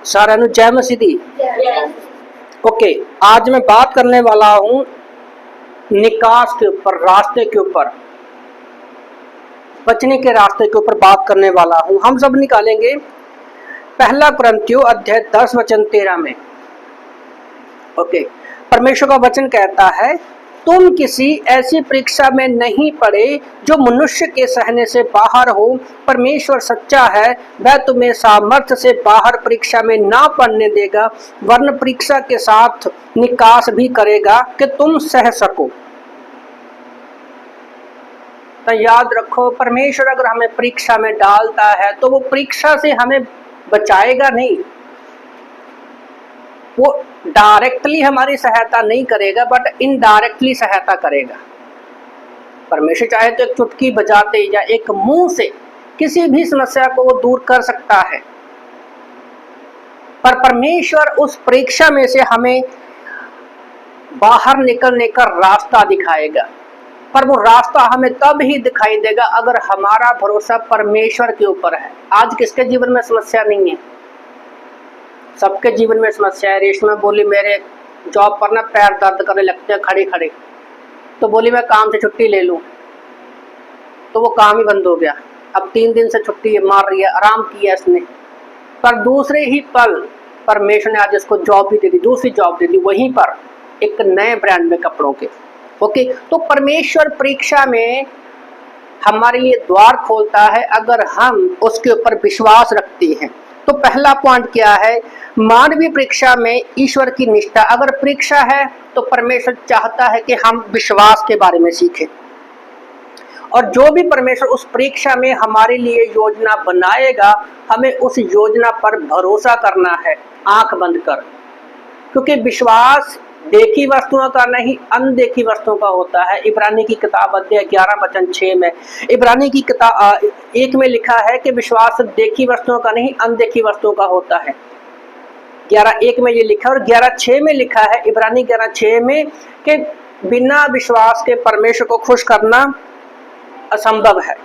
सारा जय मसीह दी। ओके, आज मैं बात करने वाला हूं निकास के ऊपर, रास्ते के ऊपर, बचने के रास्ते के ऊपर बात करने वाला हूं। हम सब निकालेंगे पहला कुरिन्थियों अध्याय 10 वचन 13 में। ओके, परमेश्वर का वचन कहता है, तुम किसी ऐसी परीक्षा में नहीं पड़े जो मनुष्य के सहने से बाहर हो। परमेश्वर सच्चा है, वह तुम्हें सामर्थ्य से बाहर परीक्षा में ना पड़ने देगा, वरन परीक्षा के साथ निकास भी करेगा कि तुम सह सको। तो याद रखो, परमेश्वर अगर हमें परीक्षा में डालता है तो वो परीक्षा से हमें बचाएगा नहीं, वो डायरेक्टली हमारी सहायता नहीं करेगा, बट इनडायरेक्टली सहायता करेगा। परमेश्वर चाहे तो एक चुटकी बजाते या एक मुंह से किसी भी समस्या को वो दूर कर सकता है, पर परमेश्वर उस परीक्षा में से हमें बाहर निकलने का रास्ता दिखाएगा। पर वो रास्ता हमें तब ही दिखाई देगा अगर हमारा भरोसा परमेश्वर के ऊपर है। आज किसके जीवन में समस्या नहीं है? सबके जीवन में समस्या है। रेशमा बोली मेरे जॉब पर ना पैर दर्द करने लगते हैं खड़े खड़े, तो बोली मैं काम से छुट्टी ले लूं, तो वो काम ही बंद हो गया। अब 3 दिन से छुट्टी मार रही है, आराम किया इसने, पर दूसरे ही पल परमेश्वर ने आज इसको जॉब भी दे दी, दूसरी जॉब दे दी, वहीं पर एक नए ब्रांड में कपड़ों के। ओके, तो परमेश्वर परीक्षा में हमारे लिए द्वार खोलता है अगर हम उसके ऊपर विश्वास रखते हैं। तो पहला पॉइंट क्या है? मानवीय परीक्षा में ईश्वर की निष्ठा। अगर परीक्षा है तो परमेश्वर चाहता है कि हम विश्वास के बारे में सीखें, और जो भी परमेश्वर उस परीक्षा में हमारे लिए योजना बनाएगा, हमें उस योजना पर भरोसा करना है आंख बंद कर, क्योंकि विश्वास देखी वस्तुओं का नहीं अनदेखी वस्तुओं का होता है। इब्रानी की किताब अध्याय 11 वचन 6 में, इब्रानी की किताब 1 में लिखा है कि विश्वास देखी वस्तुओं का नहीं अनदेखी वस्तुओं का होता है। 11:1 में ये लिखा, और 11:6 में लिखा है, इब्रानी 11:6 में, कि बिना विश्वास के परमेश्वर को खुश करना असंभव है।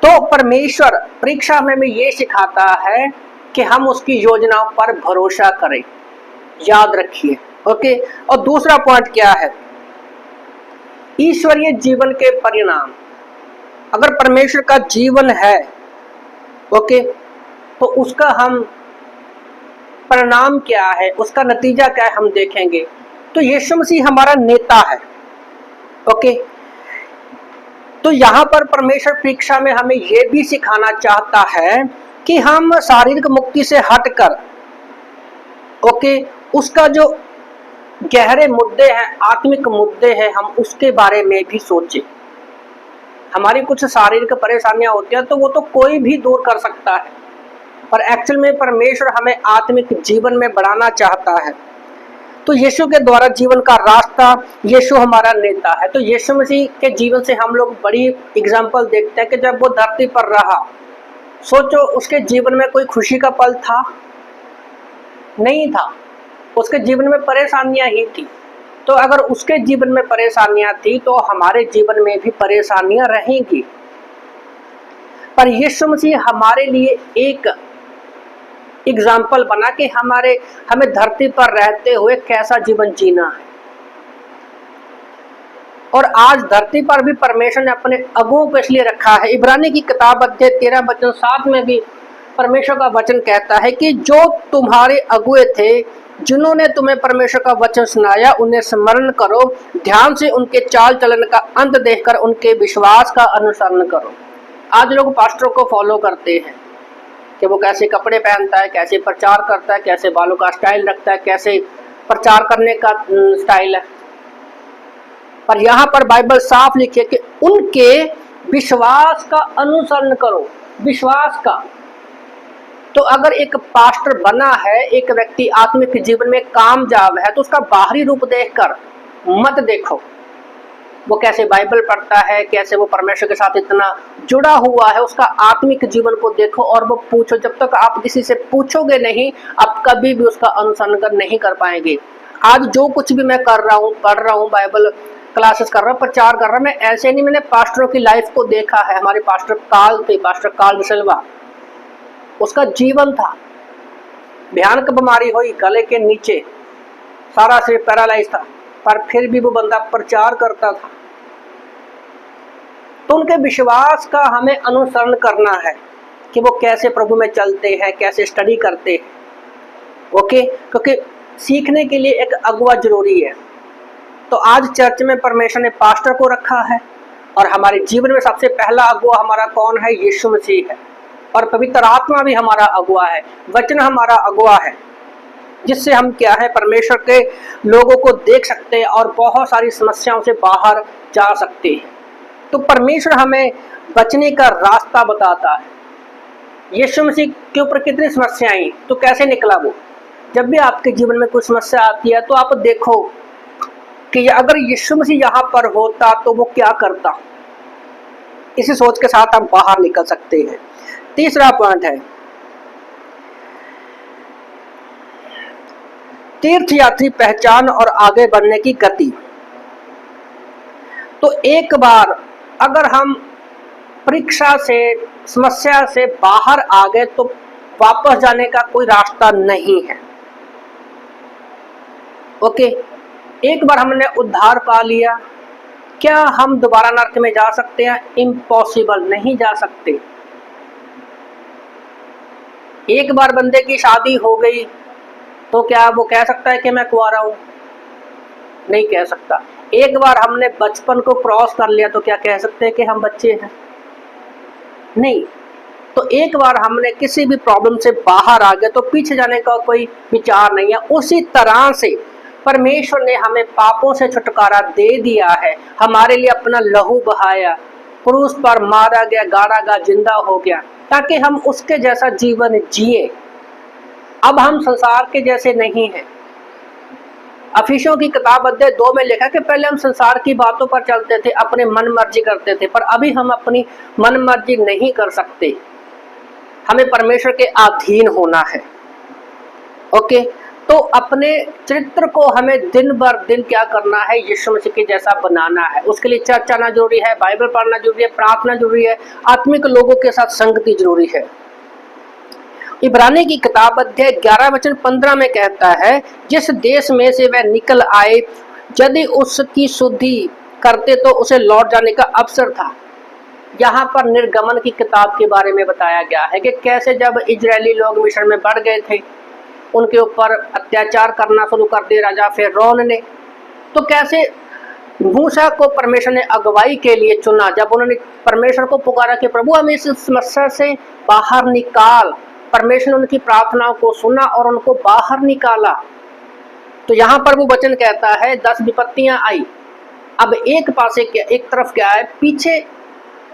तो परमेश्वर परीक्षा में ये सिखाता है कि हम उसकी योजनाओं पर भरोसा करें, याद रखिए। ओके, और दूसरा पॉइंट क्या है? ईश्वरीय जीवन के परिणाम। अगर परमेश्वर का जीवन है, ओके, तो उसका हम परिणाम क्या है, उसका नतीजा क्या है, हम देखेंगे। तो यीशु मसीह हमारा नेता है। ओके, तो यहां पर परमेश्वर परीक्षा में हमें यह भी सिखाना चाहता है कि हम शारीरिक मुक्ति से हटकर, ओके, उसका जो गहरे मुद्दे हैं, आत्मिक मुद्दे हैं, हम उसके बारे में भी सोचें। हमारी कुछ शारीरिक परेशानियां होती हैं तो वो तो कोई भी दूर कर सकता है, पर एक्चुअल में परमेश्वर हमें आत्मिक जीवन में बढ़ाना चाहता है। तो यीशु के द्वारा जीवन का रास्ता, यीशु हमारा नेता है। तो यीशु मसीह के जीवन से हम लोग बड़ी एग्जाम्पल देखते हैं कि जब वो धरती पर रहा, सोचो उसके जीवन में कोई खुशी का पल था? नहीं था। उसके जीवन में परेशानियां ही थी। तो अगर उसके जीवन में परेशानियां थी तो हमारे जीवन में भी परेशानियां रहेंगी, पर यीशु मसीह हमारे लिए एक एग्जाम्पल बना कि हमें धरती पर रहते हुए कैसा जीवन जीना है। और आज धरती पर भी परमेश्वर ने अपने अगुओं को इसलिए रखा है। इब्रानी की किताब अध्याय 13 वचन 7 में भी परमेश्वर का वचन कहता है कि जो तुम्हारे अगुए थे, जिन्होंने तुम्हें परमेश्वर का वचन सुनाया, उन्हें स्मरण करो, ध्यान से उनके चाल चलन का अंत देखकर उनके विश्वास का अनुसरण करो। आज लोग पास्टरों को फॉलो करते हैं कि वो कैसे कपड़े पहनता है, कैसे प्रचार करता है, कैसे बालों का स्टाइल रखता है, कैसे प्रचार करने का स्टाइल है। पर यहाँ पर बाइबल साफ लिखी है कि उनके विश्वास का अनुसरण करो। विश्वास का, तो अगर एक पास्टर बना है, एक व्यक्ति आत्मिक जीवन में कामयाब है, तो उसका बाहरी रूप देखकर मत देखो वो कैसे बाइबल पढ़ता है, कैसे वो परमेश्वर के साथ इतना जुड़ा हुआ है। उसका आत्मिक जीवन को देखो और वो पूछो। जब तक आप किसी से पूछोगे नहीं, आप कभी भी उसका अनुसरण नहीं कर पाएंगे। आज जो कुछ भी मैं कर रहा हूँ, पढ़ रहा हूँ, बाइबल क्लासेस कर रहा हूँ, प्रचार कर रहा हूँ, मैं ऐसे नहीं, मैंने पास्टरों की लाइफ को देखा है। हमारे पास्टर काल थे, पास्टर काल सिल्वा, उसका जीवन था, भयानक बीमारी हुई, गले के नीचे सारा शरीर पैरालाइज था, पर फिर भी वो बंदा प्रचार करता था। तो उनके विश्वास का हमें अनुसरण करना है कि वो कैसे प्रभु में चलते हैं, कैसे स्टडी करते हैं। ओके, क्योंकि सीखने के लिए एक अगुवा जरूरी है। तो आज चर्च में परमेश्वर ने पास्टर को रखा है और हमारे जीवन में सबसे पहला अगुवा हमारा कौन है? यीशु मसीह है। और पवित्र आत्मा भी हमारा अगुवा है, वचन हमारा अगुवा है, जिससे हम क्या है, परमेश्वर के लोगों को देख सकते हैं और बहुत सारी समस्याओं से बाहर जा सकते हैं। तो परमेश्वर हमें बचने का रास्ता बताता है। यीशु मसीह के ऊपर कितनी समस्याएं, तो कैसे निकला वो? जब भी आपके जीवन में कोई समस्या आती है तो आप देखो कि अगर यीशु मसीह यहाँ पर होता तो वो क्या करता। इसी सोच के साथ हम बाहर निकल सकते हैं। तीसरा पॉइंट है तीर्थयात्री पहचान और आगे बढ़ने की गति। तो एक बार अगर हम परीक्षा से, समस्या से बाहर आ गए तो वापस जाने का कोई रास्ता नहीं है। ओके, एक बार हमने उद्धार पा लिया, क्या हम दोबारा नरक में जा सकते हैं? इम्पॉसिबल, नहीं जा सकते। एक बार बंदे की शादी हो गई तो क्या वो कह सकता है कि मैं कुंवारा हूं? नहीं कह सकता। एक बार हमने बचपन को क्रॉस कर लिया तो क्या कह सकते हैं कि हम बच्चे हैं? नहीं। तो एक बार हमने किसी भी प्रॉब्लम से बाहर आ गए तो पीछे जाने का कोई विचार नहीं है। उसी तरह से परमेश्वर ने हमें पापों से छुटकारा दे दिया है, हमारे लिए अपना लहू बहाया, क्रूस पर मारा गया, गाड़ा गया, जिंदा हो गया, ताकि हम उसके जैसा जीवन जिए। अब हम संसार के जैसे नहीं हैं। अफिसियों की किताब अध्याय 2 में लिखा कि पहले हम संसार की बातों पर चलते थे, अपने मन मर्जी करते थे, पर अभी हम अपनी मन मर्जी नहीं कर सकते। हमें परमेश्वर के अधीन होना है। ओके, तो अपने चरित्र को हमें दिन भर दिन क्या करना है? यीशु मसीह के जैसा बनाना है। उसके लिए चर्च आना जरूरी है, बाइबल पढ़ना जरूरी है, प्रार्थना जरूरी है, आत्मिक लोगों के साथ संगति जरूरी है। इब्रानी की किताब अध्याय 11 वचन 15 में कहता है, जिस देश में से वह निकल आए, यदि उसकी शुद्धि करते तो उसे लौट जाने का अवसर था। यहाँ पर निर्गमन की किताब के बारे में बताया गया है कि कैसे जब इजरायली लोग मिस्र में बढ़ गए थे, उनके ऊपर अत्याचार करना शुरू कर दिया राजा फिरौन ने, तो कैसे मूसा को परमेश्वर ने अगुवाई के लिए चुना। जब उन्होंने परमेश्वर को पुकारा कि प्रभु हमें इस समस्या से बाहर निकाल, परमेश्वर ने उनकी प्रार्थनाओं को सुना और उनको बाहर निकाला। तो यहाँ पर वो वचन कहता है 10 विपत्तियां आई। अब एक पासे क्या, एक तरफ क्या है, पीछे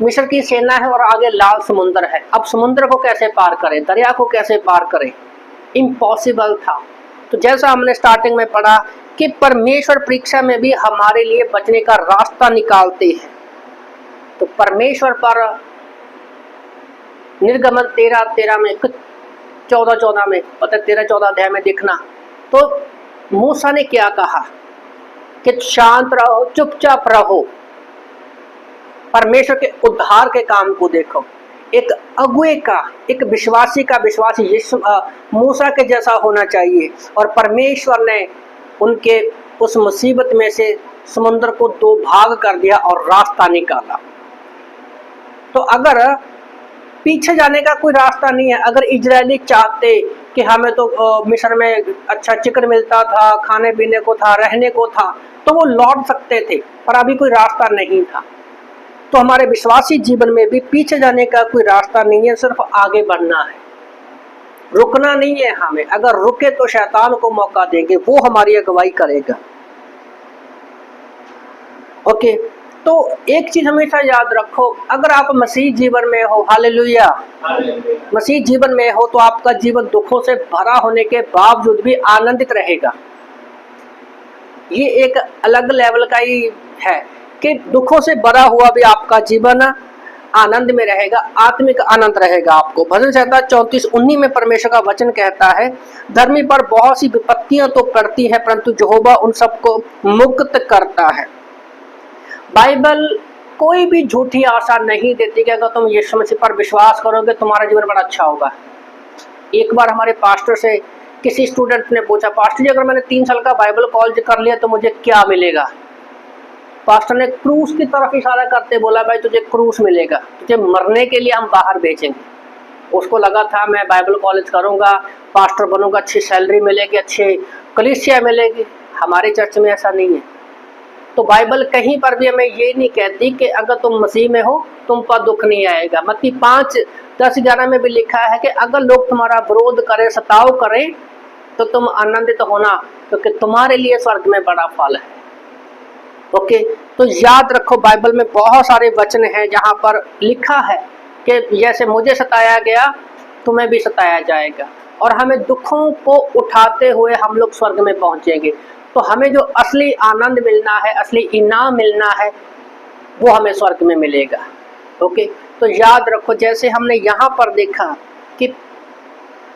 मिस्र की सेना है और आगे लाल समुद्र है। अब समुद्र को कैसे पार करें, दरिया को कैसे पार करें? इम्पॉसिबल था। तो जैसा हमने स्टार्टिंग में पढ़ा कि परमेश्वर परीक्षा में भी हमारे लिए बचने का रास्ता निकालते हैं। तो परमेश्वर पर निर्गमन 13 में, 14 में, पता 13-14 अध्याय में देखना, तो मूसा ने क्या कहा कि शांत रहो, चुपचाप रहो, परमेश्वर के उद्धार के काम को देखो। एक अगुए का, एक विश्वासी का विश्वासी यीशु मूसा के जैसा होना चाहिए। और परमेश्वर ने उनके उस मुसीबत में से समुद्र को 2 भाग कर दिया और रास्ता निकाला। तो अगर पीछे जाने का कोई रास्ता नहीं है, अगर इजरायली चाहते कि हमें तो मिस्र में अच्छा चिकन मिलता था, खाने पीने को था, रहने को था, तो वो लौट सकते थे, पर अभी कोई रास्ता नहीं था। तो हमारे विश्वासी जीवन में भी पीछे जाने का कोई रास्ता नहीं है, सिर्फ आगे बढ़ना है, रुकना नहीं है हमें। अगर रुके तो शैतान को मौका देंगे, वो हमारी अगुवाई करेगा। ओके, तो एक चीज हमेशा याद रखो, अगर आप मसीह जीवन में हो, हालेलुया, मसीह जीवन में हो, तो आपका जीवन दुखों से भरा होने के बावजूद भी आनंदित रहेगा। ये एक अलग लेवल का ही है कि दुखों से भरा हुआ भी आपका जीवन आनंद में रहेगा, आत्मिक आनंद रहेगा आपको। भजन संहिता 34:19 में परमेश्वर का वचन कहता है, धर्मी पर बहुत सी विपत्तियां तो पड़ती हैं, परंतु यहोवा उन सबको मुक्त करता है। बाइबल कोई भी झूठी आशा नहीं देती कि अगर तुम यीशु मसीह पर विश्वास करोगे तुम्हारा जीवन बड़ा अच्छा होगा। एक बार हमारे पास्टर से किसी स्टूडेंट ने पूछा, पास्टर जी अगर मैंने 3 साल का बाइबल कॉलेज कर लिया तो मुझे क्या मिलेगा? पास्टर ने क्रूस की तरफ इशारा करते बोला, भाई तुझे क्रूस मिलेगा, तुझे मरने के लिए हम बाहर भेजेंगे। उसको लगा था मैं बाइबल कॉलेज करूंगा, पास्टर बनूंगा, अच्छी सैलरी मिलेगी, अच्छी कलीसिया मिलेगी। हमारे चर्च में ऐसा नहीं है। तो बाइबल कहीं पर भी हमें ये नहीं कहती कि अगर तुम मसीह में हो तुम पर दुख नहीं आएगा। मत्ती 5:10-11 में भी लिखा है कि अगर लोग तुम्हारा विरोध करें, सताव करें, तो तुम आनंदित होना, क्योंकि तुम्हारे लिए स्वर्ग में बड़ा फल है। ओके, तो याद रखो बाइबल में बहुत सारे वचन हैं जहां पर लिखा है कि जैसे मुझे सताया गया तुम्हें भी सताया जाएगा, और हमें दुखों को उठाते हुए हम लोग स्वर्ग में पहुंचेंगे। तो हमें जो असली आनंद मिलना है, असली इनाम मिलना है, वो हमें स्वर्ग में मिलेगा। ओके, तो याद रखो जैसे हमने यहाँ पर देखा कि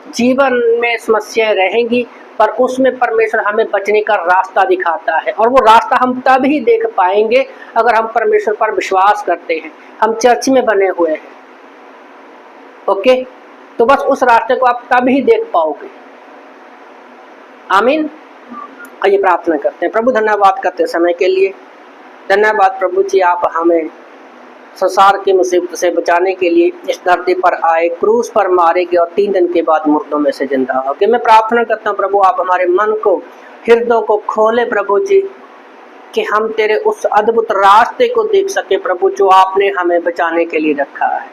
जीवन में समस्याएं रहेंगी, पर उसमें परमेश्वर हमें बचने का रास्ता दिखाता है, और वो रास्ता हम तब ही देख पाएंगे अगर हम परमेश्वर पर विश्वास करते हैं, हम चर्च में बने हुए हैं। ओके, तो बस उस रास्ते को आप तब ही देख पाओगे। आमीन। आइए प्रार्थना करते हैं। प्रभु धन्यवाद करते समय के लिए, धन्यवाद प्रभु जी, आप हमें संसार की मुसीबत से बचाने के लिए इस धरती पर आए, क्रूस पर मारे गए और 3 दिन के बाद मुर्दों में से जिंदा हो गए। मैं प्रार्थना करता हूँ प्रभु आप हमारे मन को, हृदयों को खोले प्रभु जी, कि हम तेरे उस अद्भुत रास्ते को देख सके प्रभु, जो आपने हमें बचाने के लिए रखा है।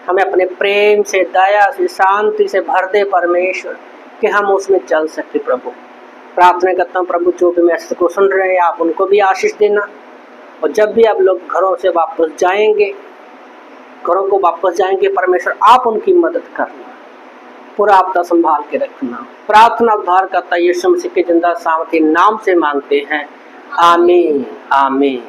हमें अपने प्रेम से, दया से, शांति से भर दे परमेश्वर, कि हम उसमें चल सके प्रभु। प्रार्थना करता हूँ प्रभु जो भी मैसेज को सुन रहे हैं आप उनको भी आशीष देना, और जब भी आप लोग घरों से वापस जाएंगे, घरों को वापस जाएंगे परमेश्वर आप उनकी मदद करना, पूरा आपका संभाल के रखना। प्रार्थना उद्धार करता यीशु मसीह के जिंदा सामर्थी नाम से मांगते हैं, आमीन आमीन।